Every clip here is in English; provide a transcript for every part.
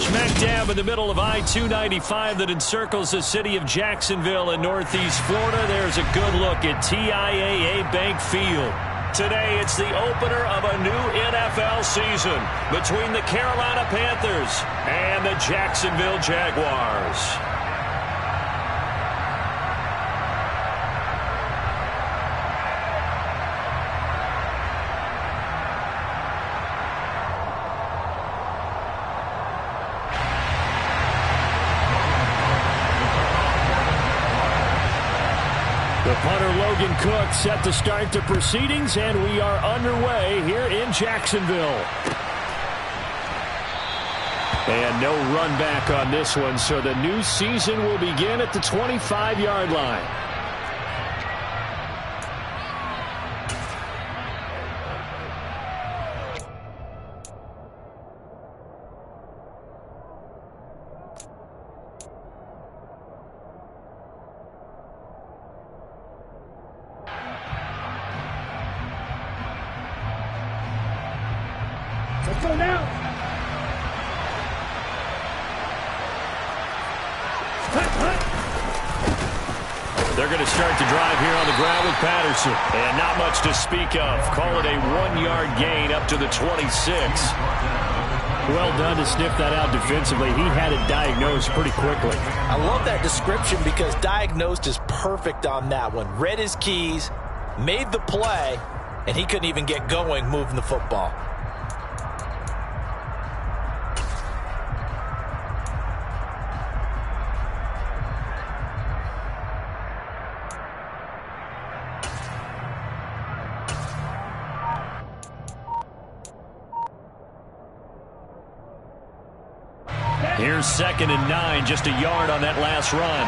Smack dab in the middle of I-295 that encircles the city of Jacksonville in northeast Florida. There's a good look at TIAA Bank Field. Today, it's the opener of a new NFL season between the Carolina Panthers and the Jacksonville Jaguars. The punter Logan Cook set to start the proceedings, and we are underway here in Jacksonville. And no run back on this one, so the new season will begin at the 25-yard line. Let's go now. They're going to start the drive here on the ground with Patterson. And not much to speak of. Call it a 1-yard gain up to the 26. Well done to sniff that out defensively. He had it diagnosed pretty quickly. I love that description because diagnosed is perfect on that one. Read his keys, made the play, and he couldn't even get going moving the football. Here's 2nd and 9, just a yard on that last run.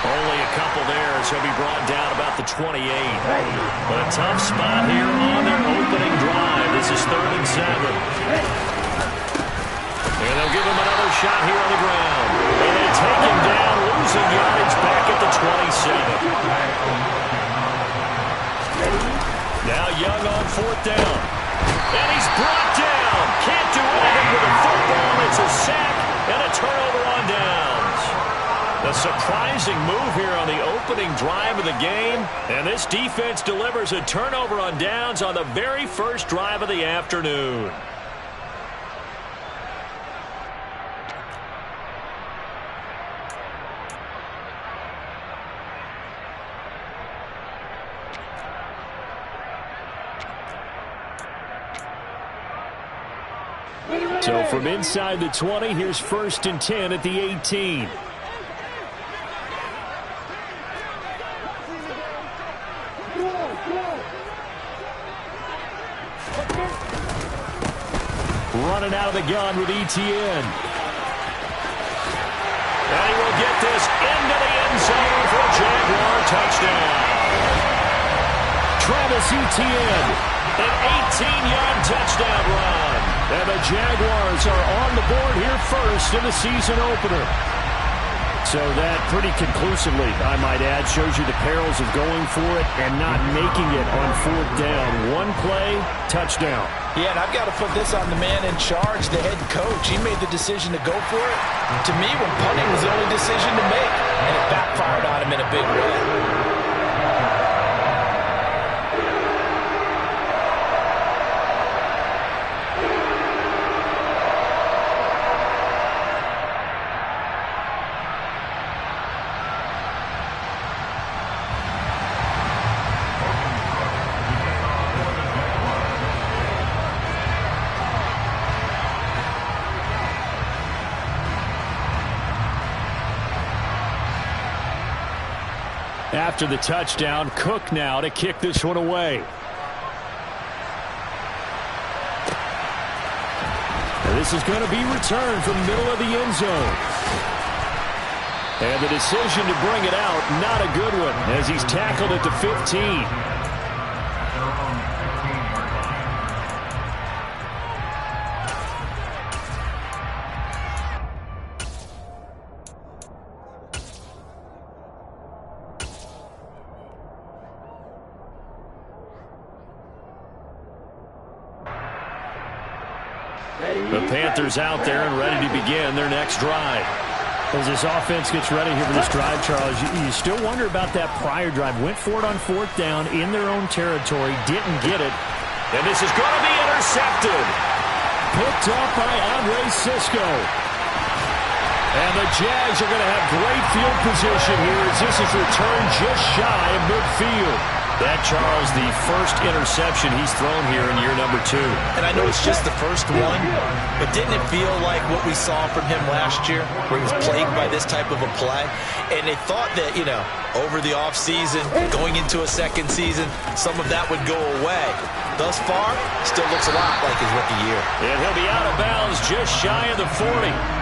Only a couple there, so he'll be brought down about the 28. But a tough spot here on their opening drive. This is 3rd and 7. And they'll give him another shot here on the ground. And they take him down, losing yardage back at the 27. Now Young on 4th down. And he's brought down. Can't do anything with the football. It's a sack and a turnover on downs. A surprising move here on the opening drive of the game. And this defense delivers a turnover on downs on the very first drive of the afternoon. So from inside the 20, here's 1st and 10 at the 18. Running out of the gun with Etienne. And he will get this into the end zone for a Jaguar touchdown. Travis Etienne, an 18-yard touchdown run. And the Jaguars are on the board here first in the season opener. So that pretty conclusively, I might add, shows you the perils of going for it and not making it on 4th down. One play, touchdown. Yeah, and I've got to put this on the man in charge, the head coach. He made the decision to go for it. To me, when punting was the only decision to make, and it backfired on him in a big way. After the touchdown, Cook now to kick this one away. And this is going to be returned from the middle of the end zone. And the decision to bring it out, not a good one, as he's tackled at the 15. The Panthers out there and ready to begin their next drive. As this offense gets ready here for this drive, Charles, you still wonder about that prior drive. Went for it on 4th down in their own territory, didn't get it. And this is going to be intercepted. Picked up by Andre Cisco. And the Jags are going to have great field position here as this is returned just shy of midfield. That, Charles, the first interception he's thrown here in year number 2. And I know it's just the first one, but didn't it feel like what we saw from him last year, where he was plagued by this type of a play? And they thought that, you know, over the offseason, going into a second season, some of that would go away. Thus far, still looks a lot like his rookie year. And he'll be out of bounds just shy of the 40.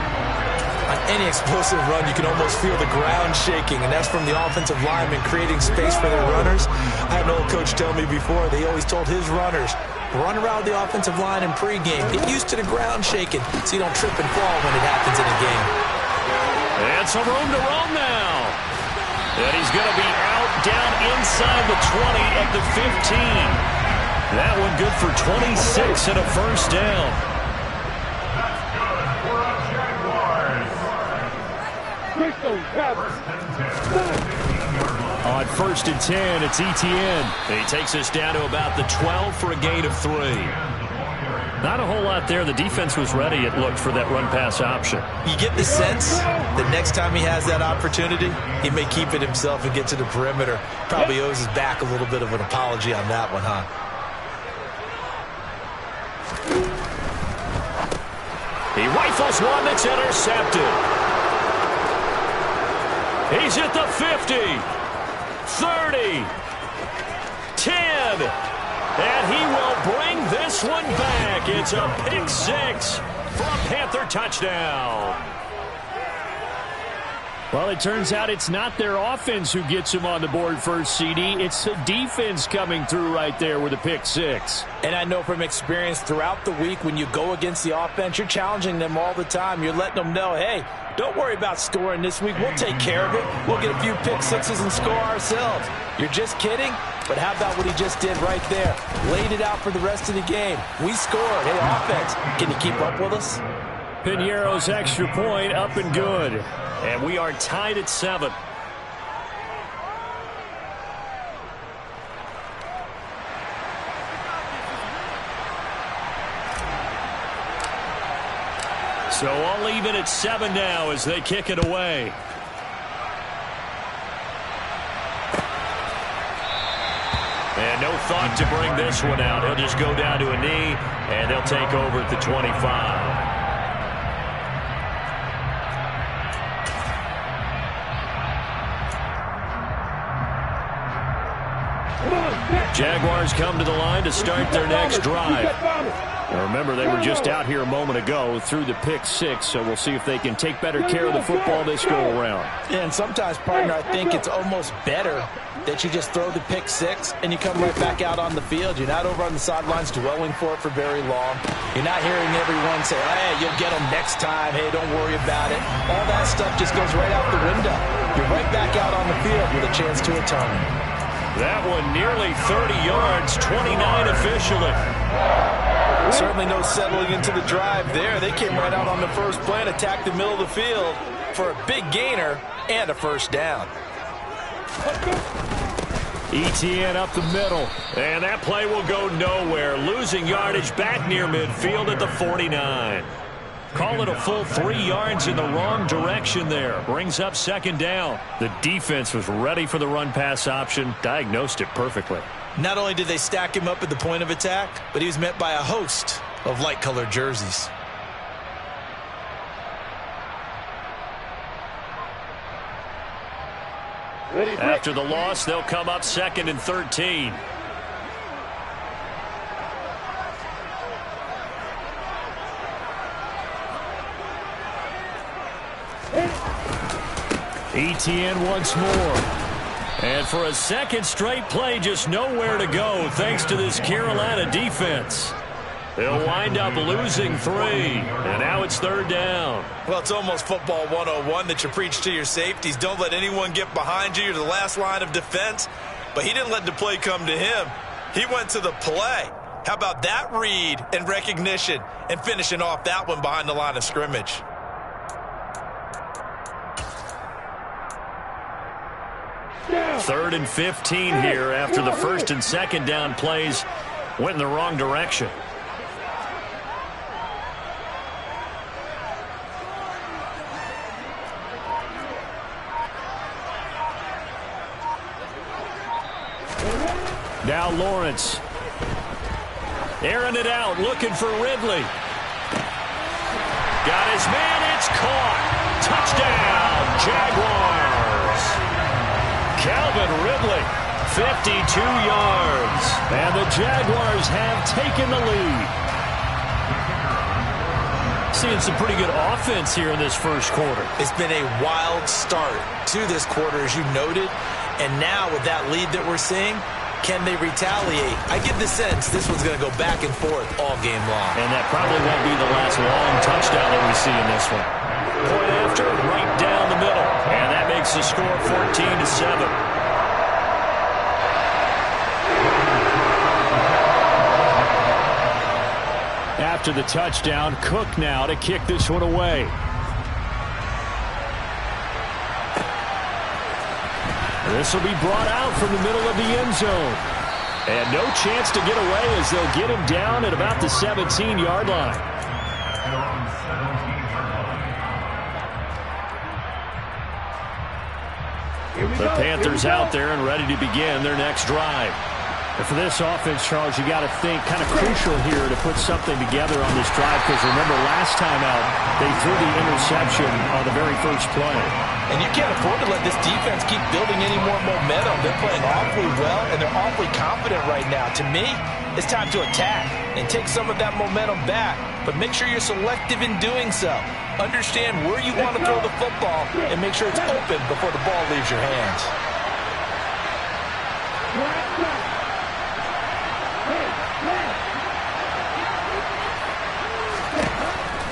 On any explosive run, you can almost feel the ground shaking, and that's from the offensive linemen creating space for their runners. I had an old coach tell me before, they always told his runners, run around the offensive line in pregame. Get used to the ground shaking so you don't trip and fall when it happens in a game. And some room to roam now. And he's going to be out down inside the 20 at the 15. That one good for 26 and a first down. On 1st and 10, it's Etienne. He takes us down to about the 12 for a gain of 3. Not a whole lot there. The defense was ready, it looked, for that run-pass option. You get the sense that next time he has that opportunity, he may keep it himself and get to the perimeter. Probably owes his back a little bit of an apology on that one, huh? He rifles one that's intercepted. He's at the 50, 30, 10, and he will bring this one back. It's a pick 6 for a Panther touchdown. Well, it turns out it's not their offense who gets him on the board first, CD. It's the defense coming through right there with a pick 6. And I know from experience throughout the week, when you go against the offense, you're challenging them all the time. You're letting them know, hey, don't worry about scoring this week. We'll take care of it. We'll get a few pick 6s and score ourselves. You're just kidding? But how about what he just did right there? Laid it out for the rest of the game. We scored. Hey, offense, can you keep up with us? Piñeiro's extra point up and good. And we are tied at 7. So I'll leave it at 7 now as they kick it away. And no thought to bring this one out. He'll just go down to a knee, and they'll take over at the 25. Jaguars come to the line to start their next drive. Now remember, they were just out here a moment ago through the pick 6, so we'll see if they can take better care of the football this go around. Yeah, and sometimes, partner, I think it's almost better that you just throw the pick 6 and you come right back out on the field. You're not over on the sidelines dwelling for it for very long. You're not hearing everyone say, hey, you'll get them next time. Hey, don't worry about it. All that stuff just goes right out the window. You're right back out on the field with a chance to atone. That one nearly 30 yards, 29 officially. Certainly no settling into the drive there. They came right out on the first play and attacked the middle of the field for a big gainer and a first down. Etienne up the middle. And that play will go nowhere. Losing yardage back near midfield at the 49. Call it a full 3 yards in the wrong direction there. Brings up second down. The defense was ready for the run-pass option. Diagnosed it perfectly. Not only did they stack him up at the point of attack, but he was met by a host of light-colored jerseys. After the loss, they'll come up 2nd and 13. Etienne once more. And for a second straight play, just nowhere to go thanks to this Carolina defense. They'll wind up losing 3, and now it's 3rd down. Well, it's almost football 101 that you preach to your safeties. Don't let anyone get behind you. You're the last line of defense. But he didn't let the play come to him. He went to the play. How about that read and recognition and finishing off that one behind the line of scrimmage? Third and 15 here after the first and second down plays went in the wrong direction. Now Lawrence. Airing it out, looking for Ridley. Got his man, it's caught. Touchdown, Jaguars. Calvin Ridley, 52 yards. And the Jaguars have taken the lead. Seeing some pretty good offense here in this first quarter. It's been a wild start to this quarter, as you noted. And now with that lead that we're seeing, can they retaliate? I get the sense this one's going to go back and forth all game long. And that probably won't be the last long touchdown that we see in this one. Point after, right down the middle. And that makes the score 14-7. After the touchdown, Cook now to kick this one away. This will be brought out from the middle of the end zone. And no chance to get away as they'll get him down at about the 17-yard line. The Panthers out there and ready to begin their next drive. And for this offense, Charles, you got to think kind of crucial here to put something together on this drive, because remember last time out they threw the interception on the very first play. And you can't afford to let this defense keep building any more momentum. They're playing awfully well, and they're awfully confident right now. To me, it's time to attack and take some of that momentum back, but make sure you're selective in doing so. Understand where you want to throw the football and make sure it's open before the ball leaves your hands.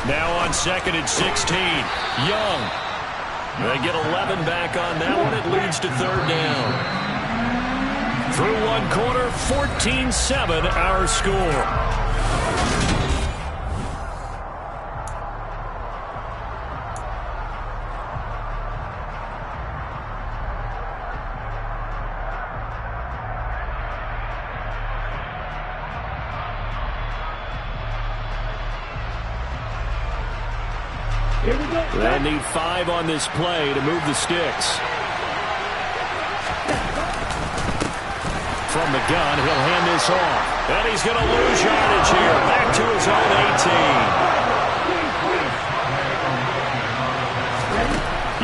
Now on 2nd and 16, Young. They get 11 back on that one. It leads to third down. Through one quarter, 14-7 our score. They need 5 on this play to move the sticks. From the gun, he'll hand this off. And he's going to lose yardage here. Back to his own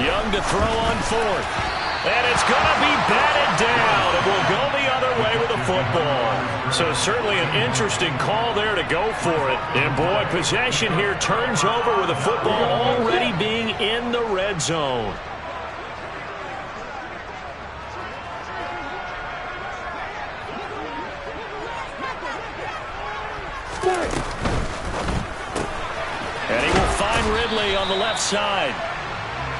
18. Young to throw on 4th. And it's going to be batted down. It will go the other way with the football. So certainly an interesting call there to go for it. And boy, possession here turns over with the football already being in the red zone. And he will find Ridley on the left side.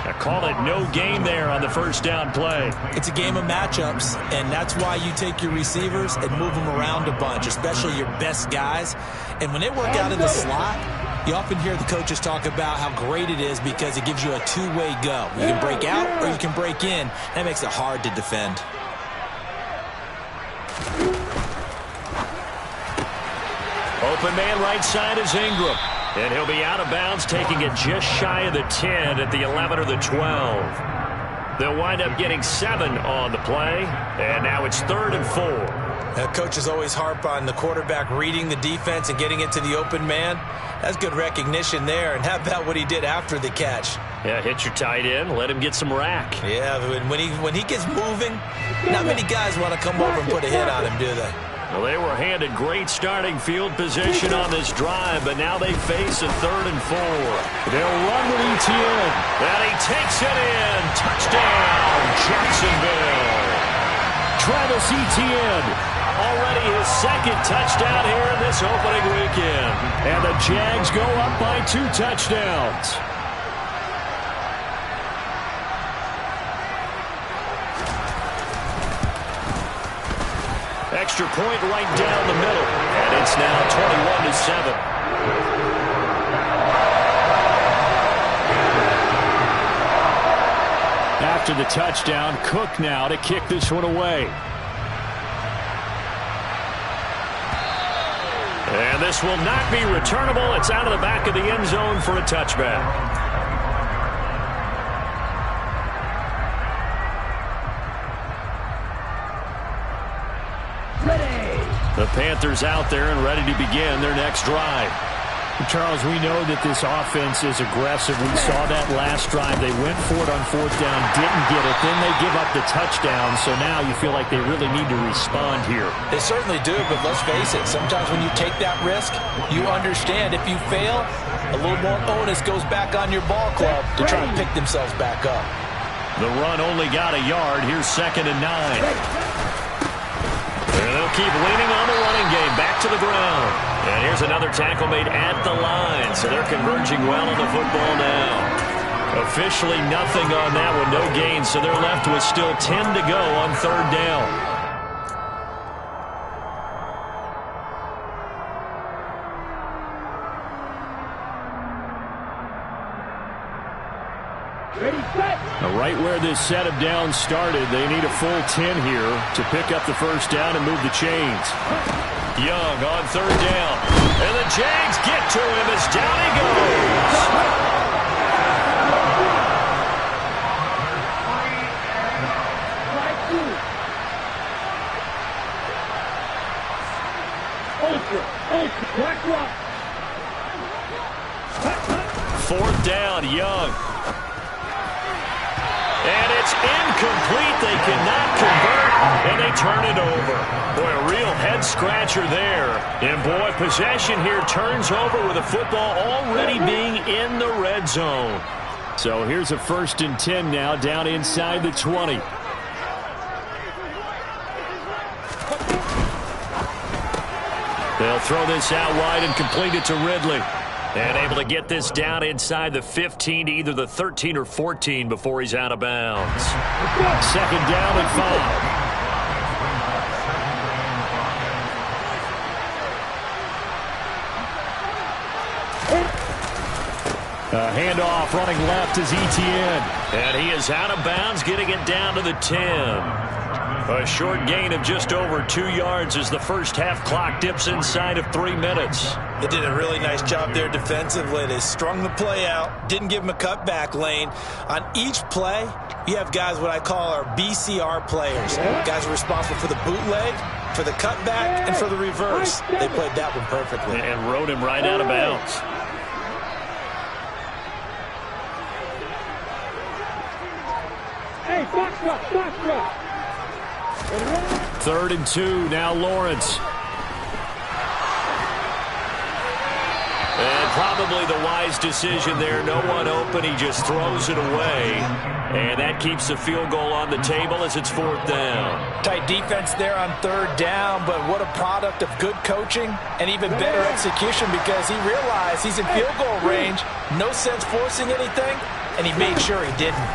I call it no gain there on the first down play. It's a game of matchups, and that's why you take your receivers and move them around a bunch, especially your best guys. And when they work out in the slot, you often hear the coaches talk about how great it is because it gives you a two-way go. You can break out or you can break in. That makes it hard to defend. Open man right side is Ingram. And he'll be out of bounds, taking it just shy of the 10 at the 11 or the 12. They'll wind up getting 7 on the play. And now it's 3rd and 4. Coaches always harp on the quarterback reading the defense and getting it to the open man. That's good recognition there. And how about what he did after the catch? Yeah, hit your tight end, let him get some rack. Yeah, when he gets moving, not many guys want to come over and put a hit on him, do they? Well, they were handed great starting field position on this drive, but now they face a 3rd and 4. They'll run with Etienne. And he takes it in. Touchdown, Jacksonville. Travis Etienne, already his 2nd touchdown here in this opening weekend. And the Jags go up by 2 touchdowns. extra point right down the middle. And it's now 21-7. After the touchdown, Cook now to kick this one away. And this will not be returnable. It's out of the back of the end zone for a touchback. The Panthers out there and ready to begin their next drive. Charles, we know that this offense is aggressive. We saw that last drive. They went for it on fourth down, didn't get it. Then they give up the touchdown. So now you feel like they really need to respond here. They certainly do, but let's face it. Sometimes when you take that risk, you understand if you fail, a little more onus goes back on your ball club to try and pick themselves back up. The run only got a yard. Here's 2nd and 9. And they'll keep leaning on the running game. Back to the ground. And here's another tackle made at the line. So they're converging well on the football now. Officially nothing on that one. No gain. So they're left with still 10 to go on 3rd down. Right where this set of downs started, they need a full 10 here to pick up the first down and move the chains. Young on 3rd down. And the Jags get to him as down he goes. Fourth down, Young. And it's incomplete. They cannot convert, and they turn it over. Boy, a real head-scratcher there. And, boy, possession here turns over with the football already being in the red zone. So here's a 1st and 10 now down inside the 20. They'll throw this out wide and complete it to Ridley. And able to get this down inside the 15 to either the 13 or 14 before he's out of bounds. 2nd down and 5. A handoff running left is Etienne. And he is out of bounds, getting it down to the 10. A short gain of just over 2 yards as the first half clock dips inside of 3 minutes. They did a really nice job there defensively. They strung the play out, didn't give him a cutback lane. On each play, you have guys what I call our BCR players. Guys are responsible for the bootleg, for the cutback, and for the reverse. They played that one perfectly. And rode him right out of bounds. Hey, box. 3rd and 2, now Lawrence. And probably the wise decision there. No one open. He just throws it away. And that keeps the field goal on the table as it's 4th down. Tight defense there on 3rd down, but what a product of good coaching and even better execution because he realized he's in field goal range. No sense forcing anything, and he made sure he didn't.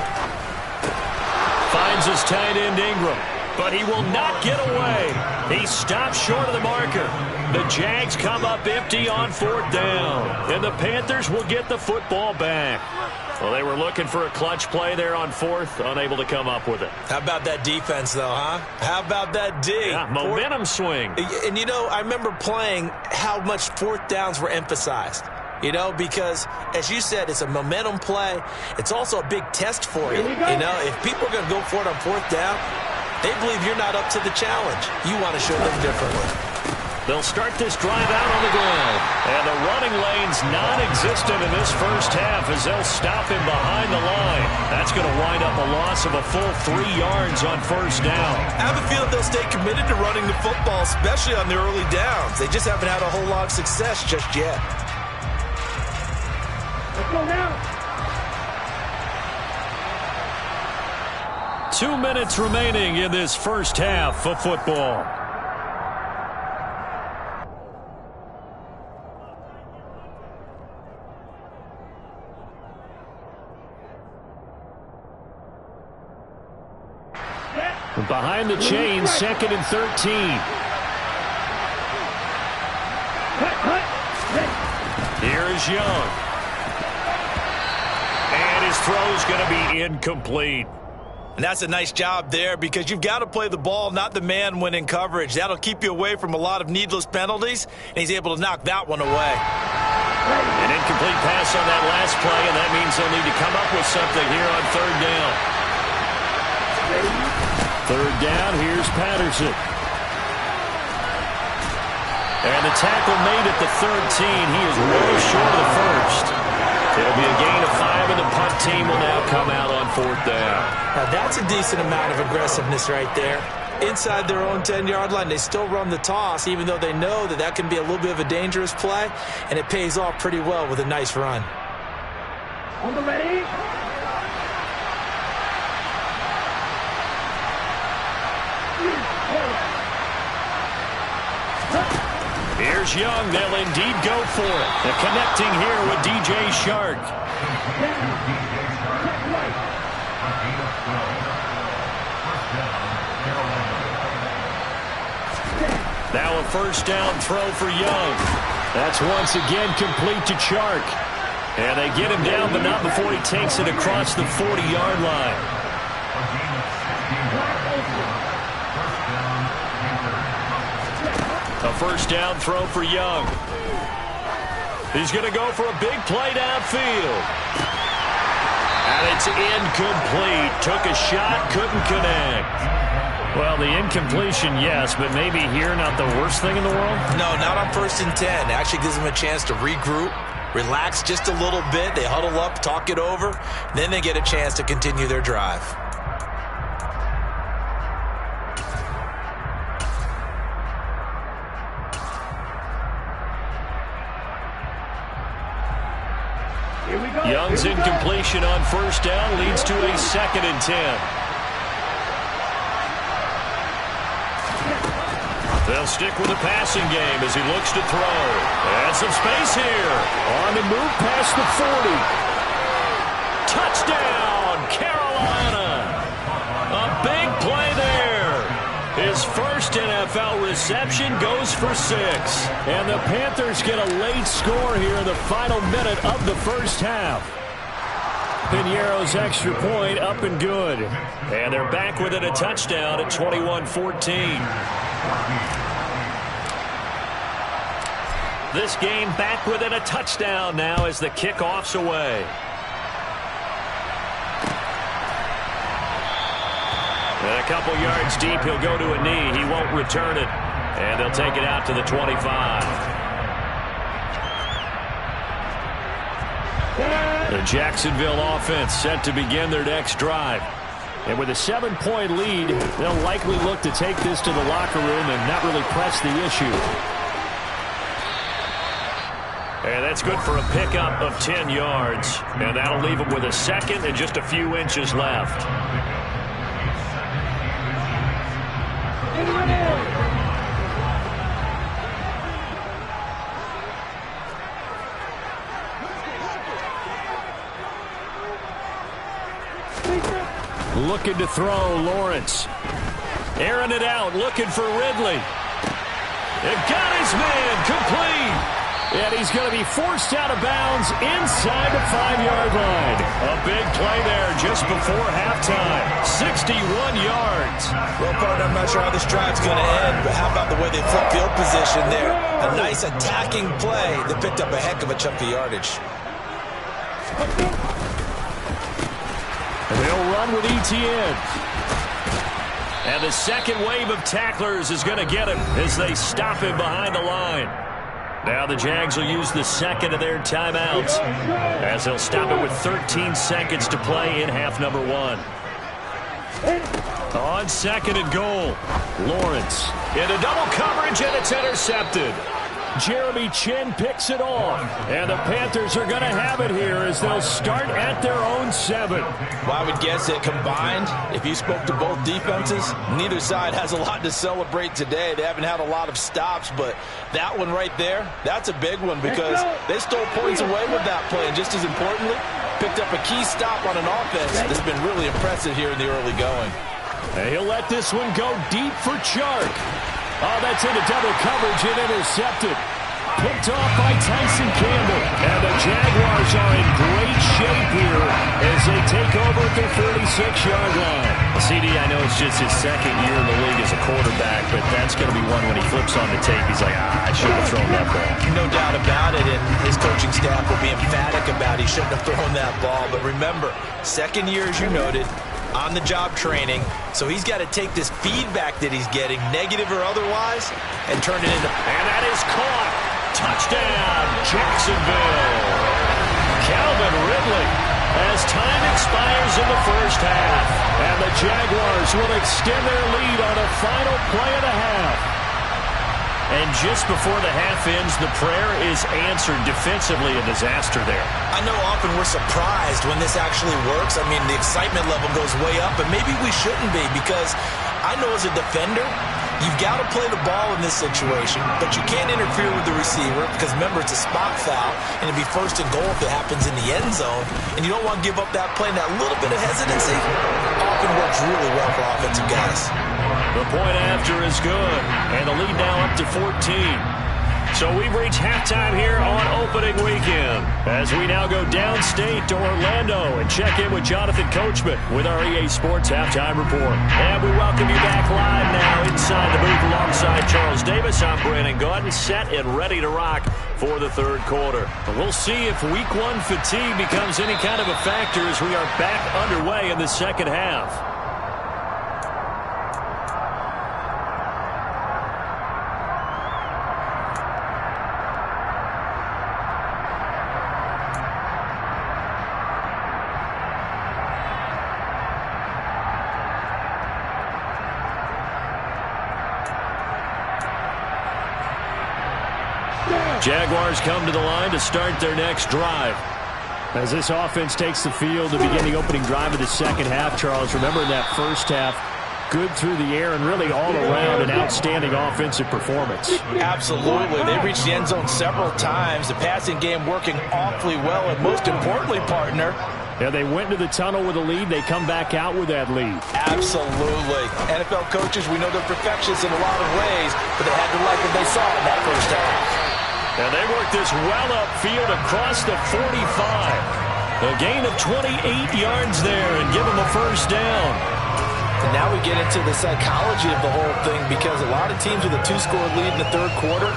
Finds his tight end Ingram. But he will not get away. He stops short of the marker. The Jags come up empty on 4th down. And the Panthers will get the football back. Well, they were looking for a clutch play there on 4th, unable to come up with it. How about that defense, though, huh? How about that D? Yeah, momentum swing. And, you know, I remember playing how much 4th downs were emphasized. You know, because, as you said, it's a momentum play. It's also a big test for you. You know, if people are going to go for it on 4th down, they believe you're not up to the challenge. You want to show them differently. They'll start this drive out on the ground. And the running lane's non-existent in this first half as they'll stop him behind the line. That's going to wind up a loss of a full 3 yards on 1st down. I have a feeling they'll stay committed to running the football, especially on the early downs. They just haven't had a whole lot of success just yet. Let's go now. 2 minutes remaining in this first half of football. Behind the chains, 2nd and 13. Here is Young. And his throw is going to be incomplete. And that's a nice job there because you've got to play the ball, not the man when in coverage. That'll keep you away from a lot of needless penalties, and he's able to knock that one away. An incomplete pass on that last play, and that means they'll need to come up with something here on third down. Third down, here's Patterson. And the tackle made at the 13. He is well short of the first. It'll be a gain of 5, and the punt team will now come out on fourth down. Now that's a decent amount of aggressiveness right there. Inside their own 10-yard line, they still run the toss, even though they know that that can be a little bit of a dangerous play, and it pays off pretty well with a nice run. On the ready. Here's Young. They'll indeed go for it. They're connecting here with DJ Shark. Now a first down throw for Young. That's once again complete to Chark. And they get him down, but not before he takes it across the 40-yard line. A first down throw for Young. He's going to go for a big play downfield. And it's incomplete. Took a shot, couldn't connect. Well, the incompletion, yes, but maybe here not the worst thing in the world? No, not on 1st and 10. It actually gives them a chance to regroup, relax just a little bit. They huddle up, talk it over. Then they get a chance to continue their drive. Young's incompletion on first down leads to a 2nd and 10. They'll stick with the passing game as he looks to throw. And some space here. On the move past the 40. Touchdown, Carolina. A big play there. His first NFL reception goes for 6. And the Panthers get a late score here in the final minute of the first half. Piñeiro's extra point up and good. And they're back within a touchdown at 21-14. This game back within a touchdown now as the kickoff's away. And a couple yards deep, he'll go to a knee. He won't return it. And they'll take it out to the 25. The Jacksonville offense set to begin their next drive. And with a 7-point lead, they'll likely look to take this to the locker room and not really press the issue. And that's good for a pickup of 10 yards. And that'll leave them with a 2nd and just a few inches left. Looking to throw, Lawrence. Airing it out, looking for Ridley. It got his man, complete. And he's going to be forced out of bounds inside the 5-yard line. A big play there just before halftime. 61 yards. Well, partner, I'm not sure how this drive's going to end, but how about the way they flip field position there? A nice attacking play that picked up a heck of a chunk of yardage. And they'll run with ETN. And the second wave of tacklers is going to get him as they stop him behind the line. Now the Jags will use the 2nd of their timeouts as they'll stop it with 13 seconds to play in half number 1. On 2nd and goal, Lawrence into double coverage, and it's intercepted. Jeremy Chin picks it off. And the Panthers are going to have it here as they'll start at their own 7. Well, I would guess that combined, if you spoke to both defenses, neither side has a lot to celebrate today. They haven't had a lot of stops, but that one right there, that's a big one because they stole points away with that play. And just as importantly, picked up a key stop on an offense that's been really impressive here in the early going. And he'll let this one go deep for Chark. Oh, that's into double coverage and intercepted. Picked off by Tyson Campbell. And the Jaguars are in great shape here as they take over at their 36-yard line. CD, I know it's just his second year in the league as a quarterback, but that's going to be one when he flips on the tape. He's like, I shouldn't have thrown that ball. No doubt about it, and his coaching staff will be emphatic about he shouldn't have thrown that ball. But remember, second year, as you noted, on-the-job training, so he's got to take this feedback that he's getting, negative or otherwise, and turn it into... And that is caught. Touchdown, Jacksonville. Calvin Ridley as time expires in the first half. And the Jaguars will extend their lead on a final play and a half. And just before the half ends, the prayer is answered. Defensively, a disaster there. I know often we're surprised when this actually works. I mean, the excitement level goes way up, and maybe we shouldn't be, because I know as a defender, you've got to play the ball in this situation, but you can't interfere with the receiver because, remember, it's a spot foul, and it'd be first and goal if it happens in the end zone, and you don't want to give up that play. And that little bit of hesitancy often works really well for offensive guys. The point after is good, and the lead now up to 14. So we've reached halftime here on opening weekend as we now go downstate to Orlando and check in with Jonathan Coachman with our EA Sports Halftime Report. And we welcome you back live now inside the booth alongside Charles Davis. I'm Brandon Gaudin, set and ready to rock for the third quarter. We'll see if week one fatigue becomes any kind of a factor as we are back underway in the second half. Jaguars come to the line to start their next drive. As this offense takes the field to begin the opening drive of the second half, Charles, remember in that first half, good through the air and really all around an outstanding offensive performance. Absolutely. They reached the end zone several times. The passing game working awfully well, and most importantly, partner, yeah, they went to the tunnel with a lead. They come back out with that lead. Absolutely. NFL coaches, we know they're perfectionists in a lot of ways, but they had to like what they saw in that first half. And they work this well upfield across the 45. A gain of 28 yards there and give them a first down. And now we get into the psychology of the whole thing, because a lot of teams with a two-score lead in the third quarter,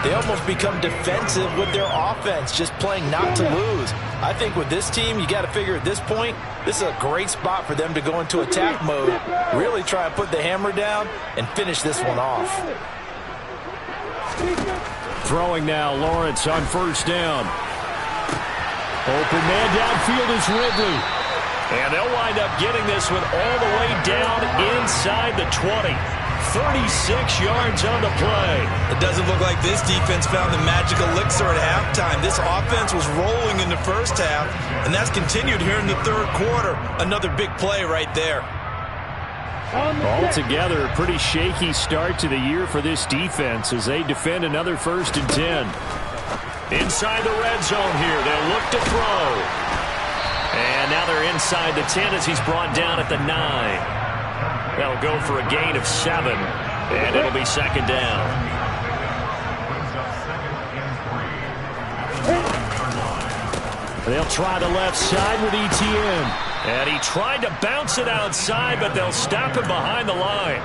they almost become defensive with their offense, just playing not to lose. I think with this team, you got to figure at this point, this is a great spot for them to go into attack mode, really try and put the hammer down and finish this one off. Throwing now, Lawrence on first down. Open man downfield is Ridley. And they'll wind up getting this one all the way down inside the 20. 36 yards on the play. It doesn't look like this defense found the magic elixir at halftime. This offense was rolling in the first half, and that's continued here in the third quarter. Another big play right there. Altogether, a pretty shaky start to the year for this defense as they defend another 1st and 10. Inside the red zone here. They'll look to throw. And now they're inside the 10 as he's brought down at the 9. They'll go for a gain of 7, and it'll be second down. They'll try the left side with ETN. And he tried to bounce it outside, but they'll stop him behind the line.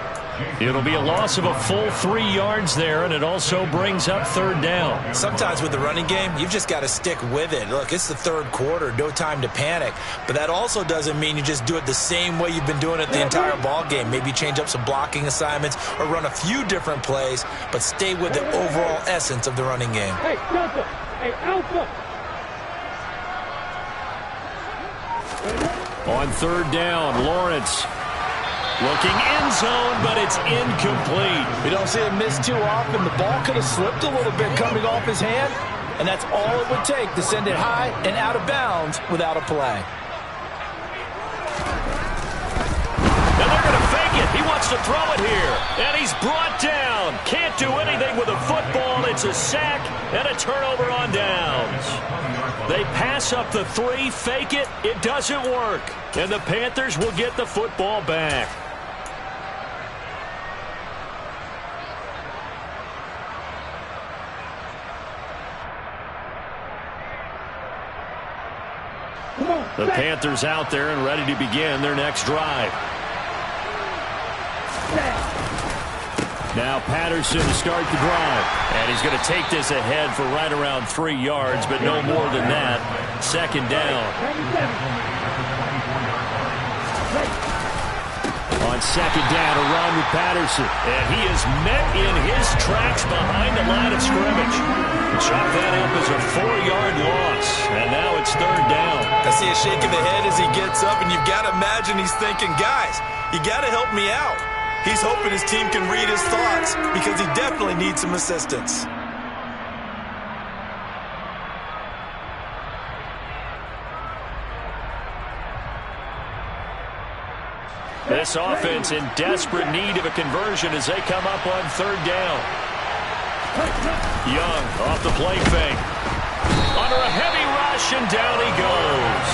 It'll be a loss of a full 3 yards there, and it also brings up third down. Sometimes with the running game, you've just got to stick with it. Look, it's the third quarter, no time to panic. But that also doesn't mean you just do it the same way you've been doing it the entire ball game. Maybe change up some blocking assignments or run a few different plays, but stay with the overall essence of the running game. Hey, Delta! Hey, Alpha! On third down, Lawrence looking end zone, but it's incomplete. We don't see him miss too often. The ball could have slipped a little bit coming off his hand, and that's all it would take to send it high and out of bounds without a play. And they're going to fake it. He wants to throw it here. And he's brought down. Can't do anything with a football. It's a sack and a turnover on downs. They pass up the 3, fake it. It doesn't work. And the Panthers will get the football back. The Panthers out there and ready to begin their next drive. Now Patterson to start the drive. And he's going to take this ahead for right around 3 yards, but no more than that. Second down. On second down, a run with Patterson. And he is met in his tracks behind the line of scrimmage. Chalk that up as a 4-yard loss. And now it's third down. I see a shake of the head as he gets up, and you've got to imagine he's thinking, guys, you got to help me out. He's hoping his team can read his thoughts because he definitely needs some assistance. This offense in desperate need of a conversion as they come up on third down. Young off the play fake. Under a heavy rush, and down he goes.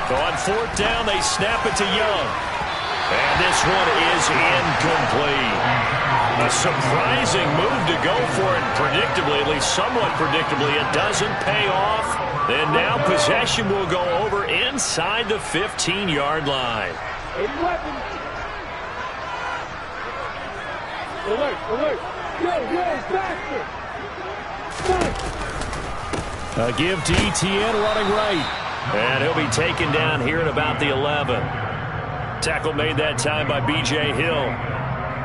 On fourth down, they snap it to Young. And this one is incomplete. A surprising move to go for it. Predictably, at least somewhat predictably, it doesn't pay off. And now possession will go over inside the 15-yard line. Alert, alert. Go, faster. A give to Etienne running right. And he'll be taken down here at about the 11. Tackle made that time by B.J. Hill.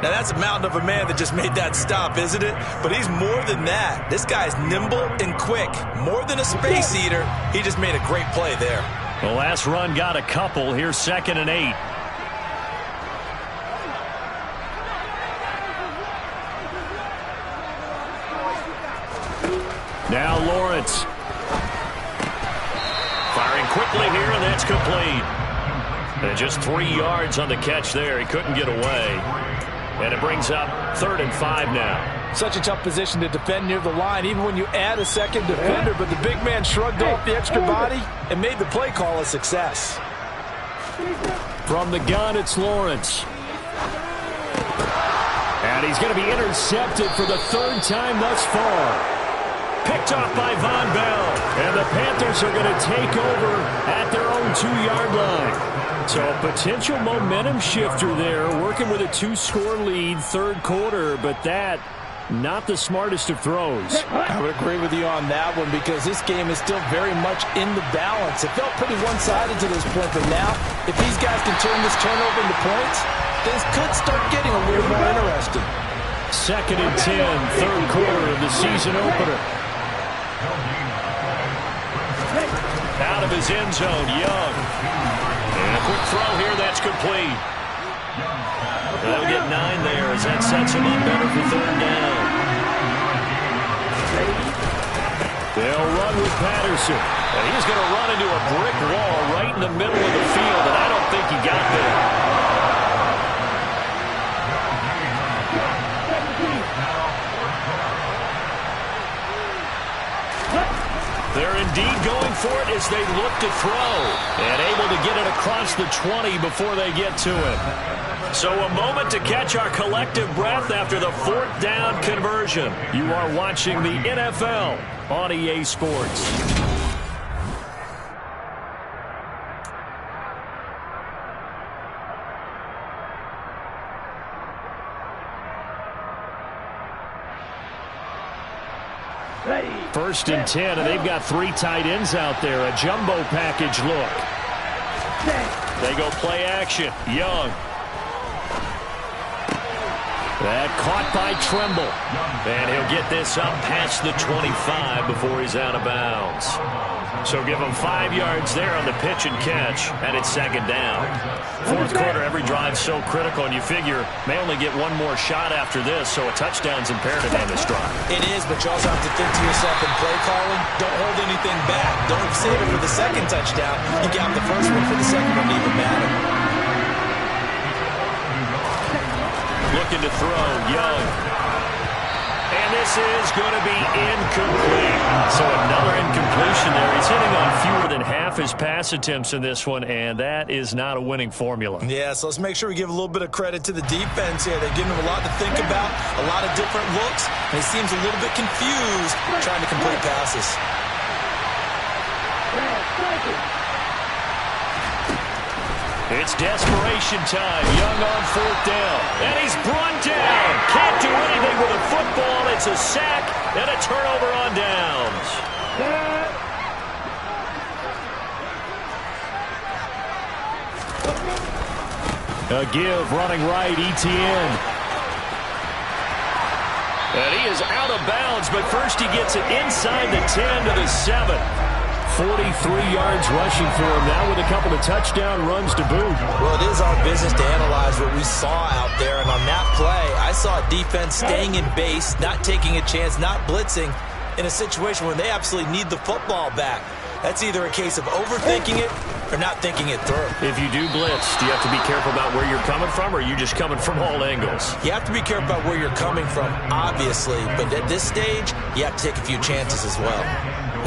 Now, that's a mountain of a man that just made that stop, isn't it? But he's more than that. This guy's nimble and quick. More than a space eater. He just made a great play there. The last run got a couple. Here's 2nd and 8. Now Lawrence. Firing quickly here, and that's complete. And just 3 yards on the catch there. He couldn't get away. And it brings up 3rd and 5 now. Such a tough position to defend near the line, even when you add a second defender. But the big man shrugged off the extra body and made the play call a success. From the gun, it's Lawrence. And he's going to be intercepted for the 3rd time thus far. Picked off by Von Bell. And the Panthers are going to take over at their own 2-yard line. So a potential momentum shifter there, working with a 2-score lead, 3rd quarter, but that, not the smartest of throws. I would agree with you on that one because this game is still very much in the balance. It felt pretty one-sided to this point, but now, if these guys can turn this turnover into points, things could start getting a little more interesting. 2nd and 10, 3rd quarter of the season opener. Out of his end zone, Young. And a quick throw here, that's complete. They'll get 9 there as that sets him up better for 3rd down. They'll run with Patterson. And he's going to run into a brick wall right in the middle of the field, and I don't think he got there. They're indeed going for it as they look to throw. And able to get it across the 20 before they get to it. So a moment to catch our collective breath after the 4th down conversion. You are watching the NFL on EA Sports. First and 10, and they've got 3 tight ends out there. A jumbo package look. They go play action. Young. That caught by Tremble. And he'll get this up past the 25 before he's out of bounds. So give him 5 yards there on the pitch and catch, and it's 2nd down. 4th quarter, every drive's so critical, and you figure may only get 1 more shot after this, so a touchdown's imperative on this drive. It is, but you also have to think to yourself in play calling, don't hold anything back. Don't save it for the 2nd touchdown. You got the 1st one for the 2nd one to even matter. Looking to throw, Young. And this is going to be incomplete. So another incompletion there. He's hitting on fewer than half half his pass attempts in this one, and that is not a winning formula. Yeah, so let's make sure we give a little bit of credit to the defense here. They're giving him a lot to think about, a lot of different looks, and he seems a little bit confused trying to complete passes. It's desperation time. Young on 4th down. And he's brought down. Can't do anything with a football. It's a sack and a turnover on downs. A give running right, Etienne. And he is out of bounds, but first he gets it inside the 10 to the 7. 43 yards rushing for him now with a couple of touchdown runs to boot. Well, it is our business to analyze what we saw out there, and on that play, I saw a defense staying in base, not taking a chance, not blitzing in a situation where they absolutely need the football back. That's either a case of overthinking it or not thinking it through. If you do blitz, do you have to be careful about where you're coming from, or are you just coming from all angles? You have to be careful about where you're coming from, obviously, but at this stage, you have to take a few chances as well.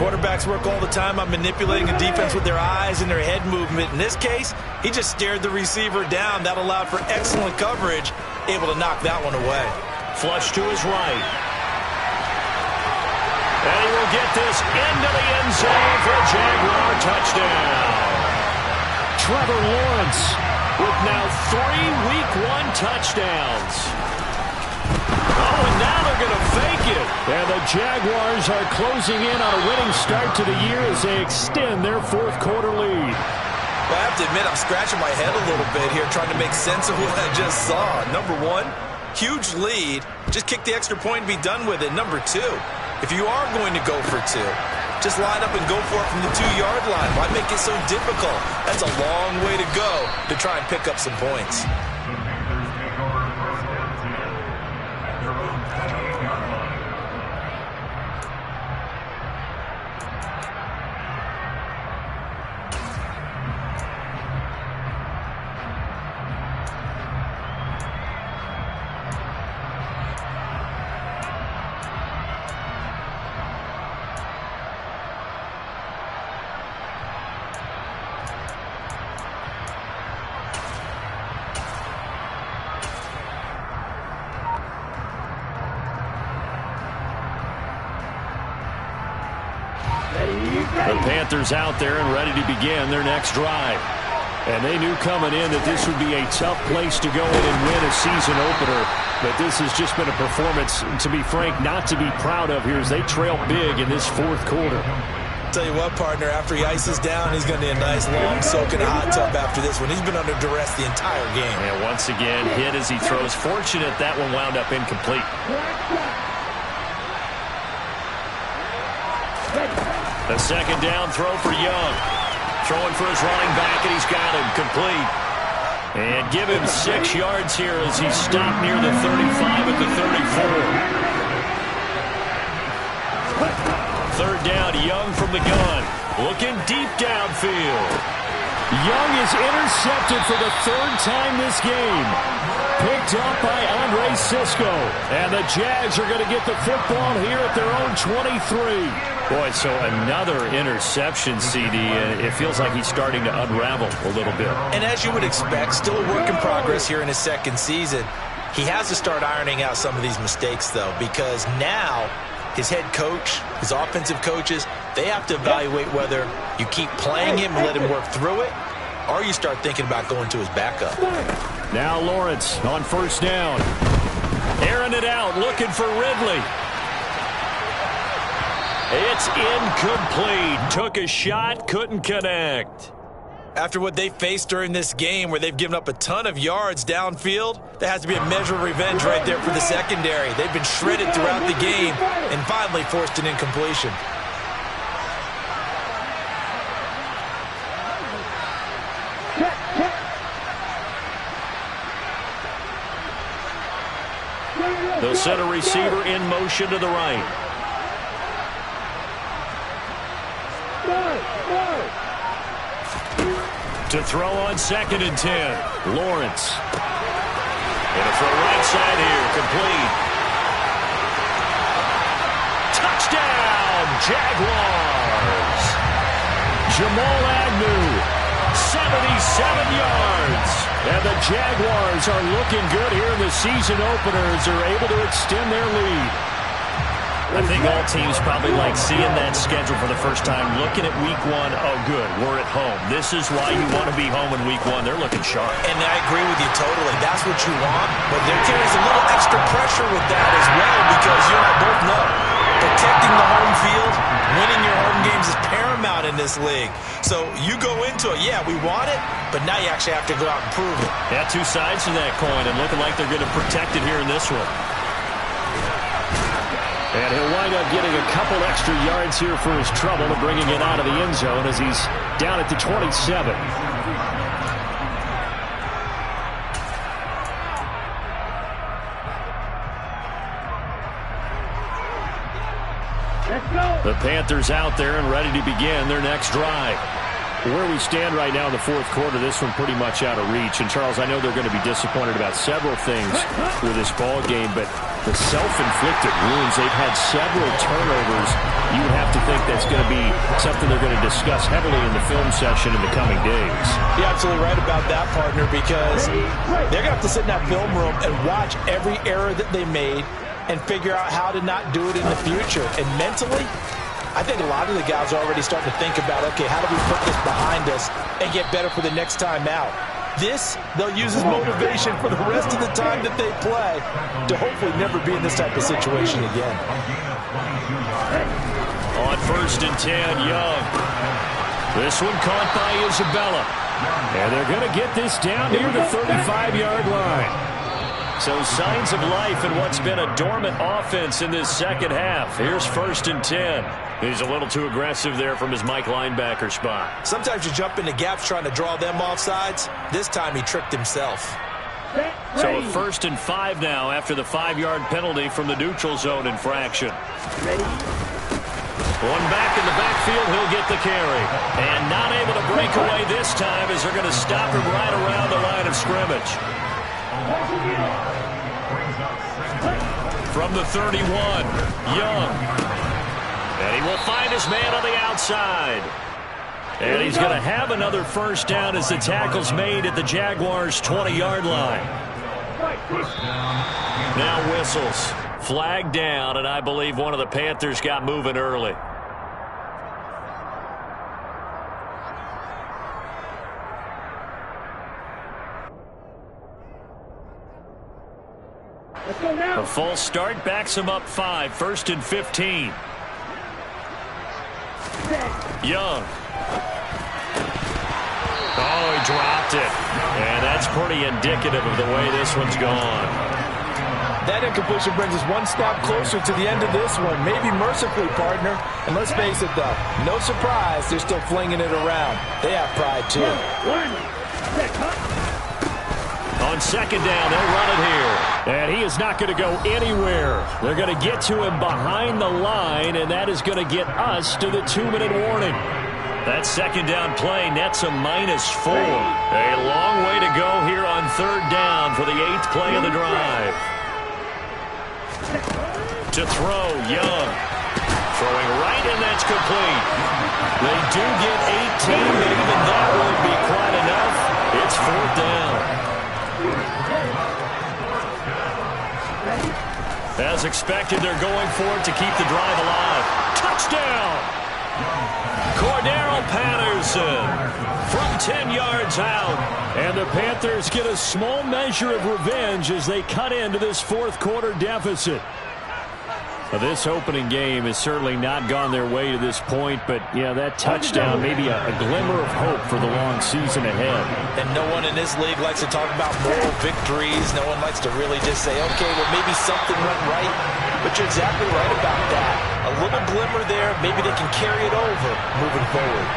Quarterbacks work all the time on manipulating a defense with their eyes and their head movement. In this case, he just stared the receiver down. That allowed for excellent coverage, able to knock that one away. Flush to his right. And he will get this into the end zone for a Jaguar touchdown. Trevor Lawrence with now 3 Week 1 touchdowns. Oh, and now they're going to fake it. And the Jaguars are closing in on a winning start to the year as they extend their 4th quarter lead. Well, I have to admit, I'm scratching my head a little bit here trying to make sense of what I just saw. Number one, huge lead. Just kick the extra point and be done with it. Number two, if you are going to go for two, just line up and go for it from the 2-yard line. Why make it so difficult? That's a long way to go to try and pick up some points. The Panthers out there and ready to begin their next drive. And they knew coming in that this would be a tough place to go in and win a season opener. But this has just been a performance, to be frank, not to be proud of here as they trail big in this 4th quarter. Tell you what, partner, after he ices down, he's going to need a nice long soak in a hot tub after this one. He's been under duress the entire game. And once again, hit as he throws. Fortunate that one wound up incomplete. A 2nd down throw for Young. Throwing for his running back, and he's got him complete. And give him 6 yards here as he's stopped near the 35 at the 34. 3rd down, Young from the gun. Looking deep downfield. Young is intercepted for the 3rd time this game. Picked up by Andre Cisco. And the Jags are going to get the football here at their own 23. Boy, so another interception, CD. It feels like he's starting to unravel a little bit. And as you would expect, still a work in progress here in his 2nd season. He has to start ironing out some of these mistakes, though, because now his head coach, his offensive coaches, they have to evaluate whether you keep playing him and let him work through it, or you start thinking about going to his backup. Now Lawrence on 1st down. Airing it out, looking for Ridley. It's incomplete. Took a shot, couldn't connect. After what they faced during this game where they've given up a ton of yards downfield, there has to be a measure of revenge right there for the secondary. They've been shredded throughout the game and finally forced an incompletion. They'll set a receiver in motion to the right. To throw on 2nd and 10. Lawrence. And a throw right side here. Complete. Touchdown, Jaguars. Jamal Agnew, 77 yards. And the Jaguars are looking good here in the season opener as they're able to extend their lead. I think all teams probably like seeing that schedule for the first time, looking at week one. Oh, good, we're at home. This is why you want to be home in week one. They're looking sharp. And I agree with you totally. That's what you want. But there carries a little extra pressure with that as well, because you and I both know protecting the home field, winning your home games is paramount in this league. So you go into it, yeah, we want it, but now you actually have to go out and prove it. Yeah, two sides to that coin, and looking like they're going to protect it here in this one. And he'll wind up getting a couple extra yards here for his trouble and bringing it out of the end zone as he's down at the 27. The Panthers out there and ready to begin their next drive. Where we stand right now in the fourth quarter, this one pretty much out of reach. And, Charles, I know they're going to be disappointed about several things with this ball game, but the self-inflicted wounds, they've had several turnovers. You would have to think that's going to be something they're going to discuss heavily in the film session in the coming days. You're absolutely right about that, partner, because they're going to have to sit in that film room and watch every error that they made and figure out how to not do it in the future. And mentally, I think a lot of the guys are already starting to think about, okay, how do we put this behind us and get better for the next time out? This, they'll use as motivation for the rest of the time that they play to hopefully never be in this type of situation again. On 1st and 10, Young. This one caught by Isabella. And they're going to get this down near the 35-yard line. So signs of life in what's been a dormant offense in this second half. Here's 1st and 10. He's a little too aggressive there from his Mike linebacker spot. Sometimes you jump into gaps trying to draw them off sides. This time he tricked himself. So a 1st and 5 now after the 5-yard penalty from the neutral zone infraction. One back in the backfield, he'll get the carry. And not able to break away this time as they're going to stop him right around the line of scrimmage. From the 31, Young. And he will find his man on the outside. And he's going to have another first down as the tackle's made at the Jaguars' 20-yard line. Now whistles. Flag down, and I believe one of the Panthers got moving early. A false start backs him up 5, 1st and 15. Young. Oh, he dropped it. And that's pretty indicative of the way this one's gone. That incompletion brings us one step closer to the end of this one. Maybe mercifully, partner. And let's face it, though, no surprise, they're still flinging it around. They have pride, too. On 2nd down, they'll run it here. And he is not going to go anywhere. They're going to get to him behind the line, and that is going to get us to the 2-minute warning. That 2nd down play nets a -4. A long way to go here on 3rd down for the 8th play of the drive. To throw, Young. Throwing right, and that's complete. They do get 18, but even that won't be quite enough. It's 4th down. As expected, they're going for it to keep the drive alive. Touchdown! Cordero Patterson from 10 yards out. And the Panthers get a small measure of revenge as they cut into this 4th quarter deficit. Well, this opening game has certainly not gone their way to this point, but, yeah, that touchdown may be a glimmer of hope for the long season ahead. And no one in this league likes to talk about moral victories. No one likes to really just say, okay, well, maybe something went right. But you're exactly right about that. A little glimmer there. Maybe they can carry it over moving forward.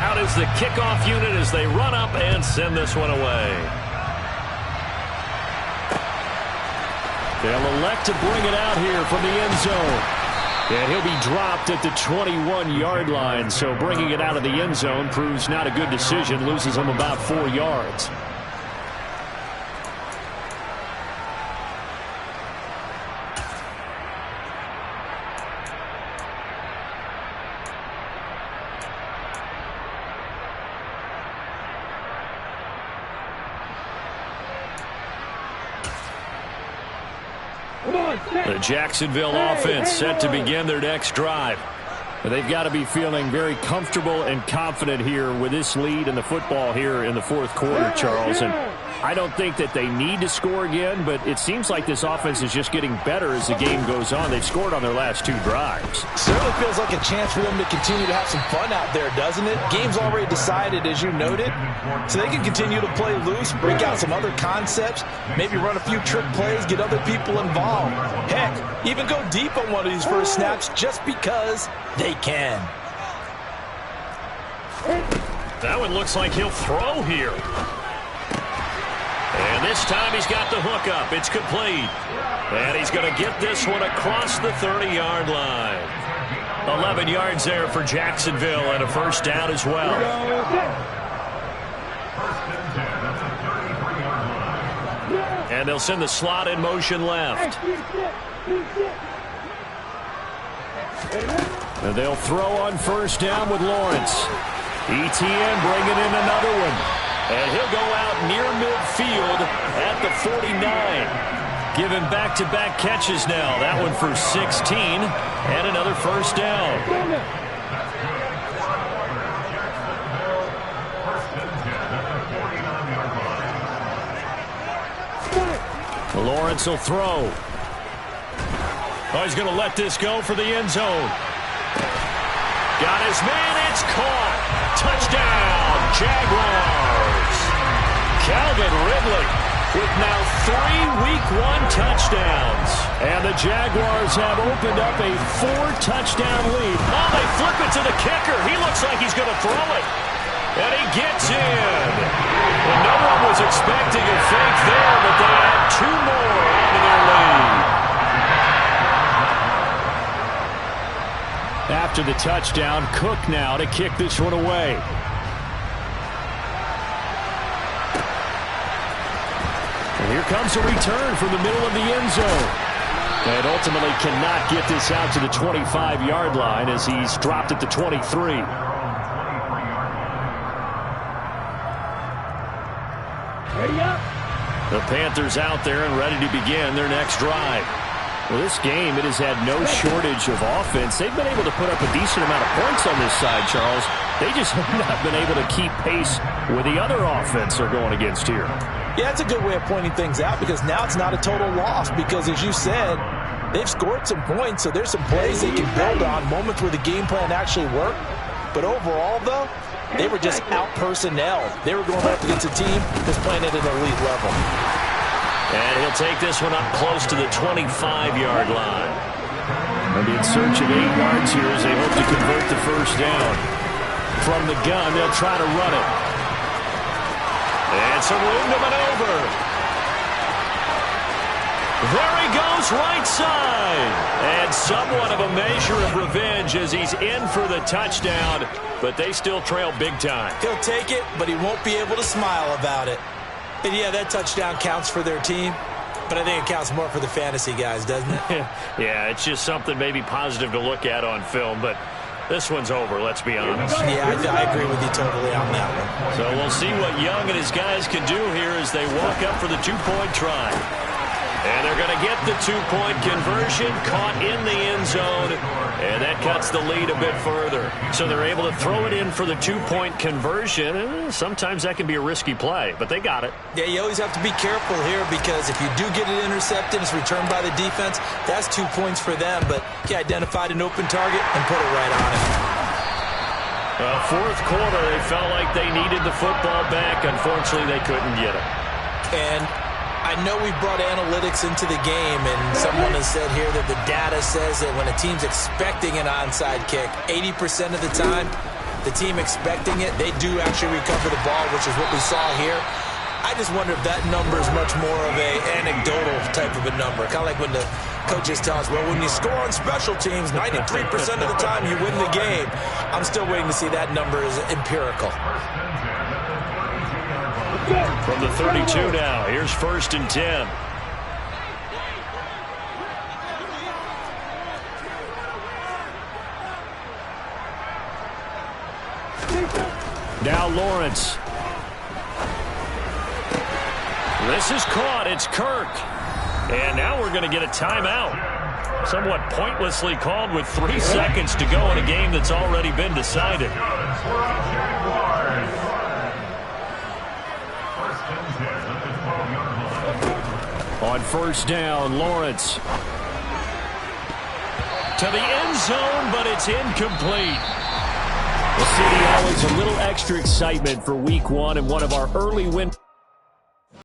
Out is the kickoff unit as they run up and send this one away. They'll elect to bring it out here from the end zone. And he'll be dropped at the 21-yard line, so bringing it out of the end zone proves not a good decision, loses him about 4 yards. The Jacksonville offense set to begin their next drive. They've got to be feeling very comfortable and confident here with this lead in the football here in the fourth quarter, Charles. And I don't think that they need to score again, but it seems like this offense is just getting better as the game goes on. They've scored on their last 2 drives. Certainly feels like a chance for them to continue to have some fun out there, doesn't it? Game's already decided, as you noted, so they can continue to play loose, break out some other concepts, maybe run a few trick plays, get other people involved. Heck, even go deep on one of these first snaps just because they can. That one looks like he'll throw here. And this time he's got the hook up. It's complete. And he's going to get this one across the 30-yard line. 11 yards there for Jacksonville and a first down as well. And they'll send the slot in motion left. And they'll throw on first down with Lawrence. ETN bringing in another one. And he'll go out near midfield at the 49. Given back-to-back catches now. That one for 16 and another first down. Lawrence will throw. Oh, he's going to let this go for the end zone. Got his man. It's caught. Touchdown, Jaguars. Calvin Ridley with now 3 Week 1 touchdowns. And the Jaguars have opened up a 4-touchdown lead. Oh, they flip it to the kicker. He looks like he's going to throw it. And he gets in. And no one was expecting a fake there, but they add 2 more onto their lead. After the touchdown, Cook now to kick this one away. And here comes a return from the middle of the end zone. And ultimately cannot get this out to the 25-yard line as he's dropped at the 23. The Panthers out there and ready to begin their next drive. Well, this game, it has had no shortage of offense. They've been able to put up a decent amount of points on this side, Charles. They just have not been able to keep pace with the other offense they're going against here. Yeah, that's a good way of pointing things out because now it's not a total loss because, as you said, they've scored some points, so there's some plays they can build on, moments where the game plan actually worked. But overall, though, they were just out-personnel. They were going up against a team that's playing at an elite level. And he'll take this one up close to the 25-yard line. They'll be in search of 8 yards here as they hope to convert the first down. From the gun, they'll try to run it. And some room to maneuver. There he goes, right side. And somewhat of a measure of revenge as he's in for the touchdown, but they still trail big time. He'll take it, but he won't be able to smile about it. And yeah, that touchdown counts for their team, but I think it counts more for the fantasy guys, doesn't it? Yeah, it's just something maybe positive to look at on film, but this one's over, let's be honest. Yeah, I agree with you totally on that one. So we'll see what Young and his guys can do here as they walk up for the 2-point try. And they're going to get the 2-point conversion, caught in the end zone, and that cuts the lead a bit further. So they're able to throw it in for the 2-point conversion. Sometimes that can be a risky play, but they got it. Yeah, you always have to be careful here because if you do get it intercepted, it's returned by the defense, that's 2 points for them. But he identified an open target and put it right on it. Fourth quarter, they felt like they needed the football back. Unfortunately, they couldn't get it. And I know we brought analytics into the game, and someone has said here that the data says that when a team's expecting an onside kick, 80% of the time, the team expecting it, they do actually recover the ball, which is what we saw here. I just wonder if that number is much more of an anecdotal type of a number. Kind of like when the coaches tell us, well, when you score on special teams, 93% of the time you win the game. I'm still waiting to see that number is empirical. From the 32 now, here's 1st and 10. Now Lawrence. This is caught. It's Kirk. And now we're going to get a timeout. Somewhat pointlessly called with 3 seconds to go in a game that's already been decided. On first down, Lawrence. To the end zone, but it's incomplete. The city always a little extra excitement for week 1 and one of our early wins.